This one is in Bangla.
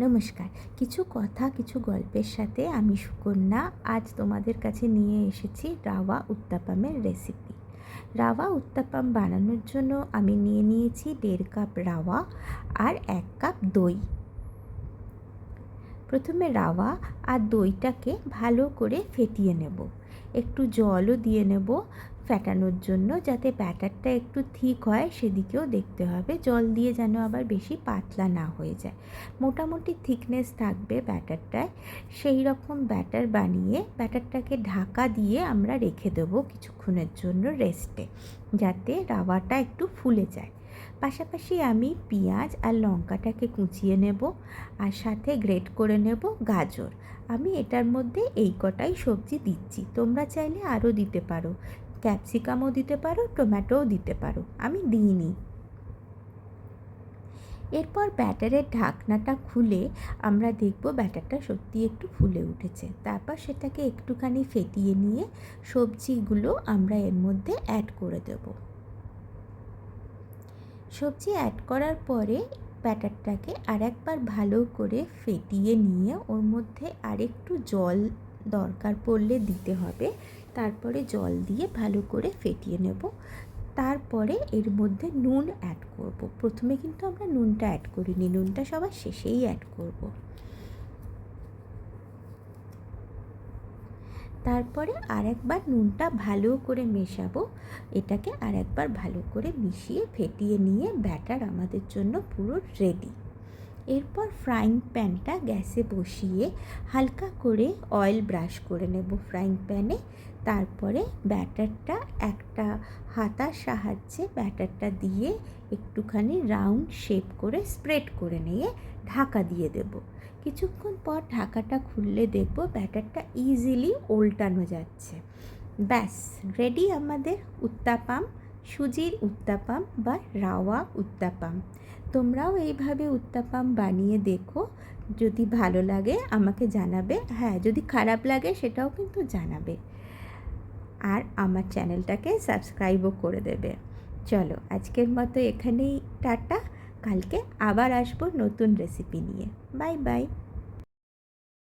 নমস্কার। কিছু কথা কিছু গল্পের সাথে আমি সুকন্যা আজ তোমাদের কাছে নিয়ে এসেছি রাওয়া উত্তাপামের রেসিপি। রাওয়া উত্তাপাম বানানোর জন্য আমি নিয়ে নিয়েছি 1.5 কাপ রাওয়া আর 1 কাপ দই। প্রথমে রাওয়া আর দইটাকে ভালো করে ফেটিয়ে নেব। একটু জলও দিয়ে নেব ফেটানোর জন্য, যাতে ব্যাটারটা একটু থিক হয় সেদিকেও দেখতে হবে। জল দিয়ে যেন আবার বেশি পাতলা না হয়ে যায়, মোটামুটি থিকনেস থাকবে ব্যাটারটায়। সেই রকম ব্যাটার বানিয়ে ব্যাটারটাকে ঢাকা দিয়ে আমরা রেখে দেবো কিছুক্ষণের জন্য রেস্টে, যাতে রাওয়াটা একটু ফুলে যায়। পাশাপাশি আমি পেঁয়াজ আর লঙ্কাটাকে কুচিয়ে নেব, আর সাথে গ্রেট করে নেব গাজর। আমি এটার মধ্যে এই কটাই সবজি দিচ্ছি, তোমরা চাইলে আরও দিতে পারো, ক্যাপসিকামও দিতে পারো, টমেটোও দিতে পারো, আমি দিইনি। এরপর ব্যাটারের ঢাকনাটা খুলে আমরা দেখব ব্যাটারটা সত্যি একটু ফুলে উঠেছে। তারপর সেটাকে একটুখানি ফেটিয়ে নিয়ে সবজিগুলো আমরা এর মধ্যে অ্যাড করে দেব। সবজি অ্যাড করার পরে ব্যাটারটাকে আরেকবার ভালো করে ফেটিয়ে নিয়ে ওর মধ্যে আরেকটু জল দরকার পড়লে দিতে হবে। তারপরে জল দিয়ে ভালো করে ফেটিয়ে নেব। তারপরে এর মধ্যে নুন অ্যাড করব। প্রথমে কিন্তু আমরা নুনটা অ্যাড করিনি, নুনটা সবার শেষেই অ্যাড করব। তারপরে আরেকবার নুনটা ভালো করে মেশাবো। এটাকে আরেকবার ভালো করে মিশিয়ে ফেটিয়ে নিয়ে ব্যাটার আমাদের জন্য পুরো রেডি। এরপর ফ্রাইং প্যানটা গ্যাসে বসিয়ে হালকা করে অয়েল ব্রাশ করে নেব ফ্রাইং প্যানে। তারপরে ব্যাটারটা একটা হাতার সাহায্যে ব্যাটারটা দিয়ে একটুখানি রাউন্ড শেপ করে স্প্রেড করে নিয়ে ঢাকা দিয়ে দেব। কিছুক্ষণ পর ঢাকাটা খুললে দেখব ব্যাটারটা ইজিলি উল্টানো যাচ্ছে। ব্যাস রেডি আমাদের উত্তাপাম, সুজির উত্তাপাম বা রাওয়া উত্তাপাম। তোমরাও এইভাবে উত্তাপাম বানিয়ে দেখো, যদি ভালো লাগে আমাকে জানাবে। হ্যাঁ, যদি খারাপ লাগে সেটাও কিন্তু জানাবে। আর আমার চ্যানেলটাকে সাবস্ক্রাইবও করে দেবে। চলো আজকের মতো এখানেই টাটা। কালকে আবার আসবো নতুন রেসিপি নিয়ে। Bye bye.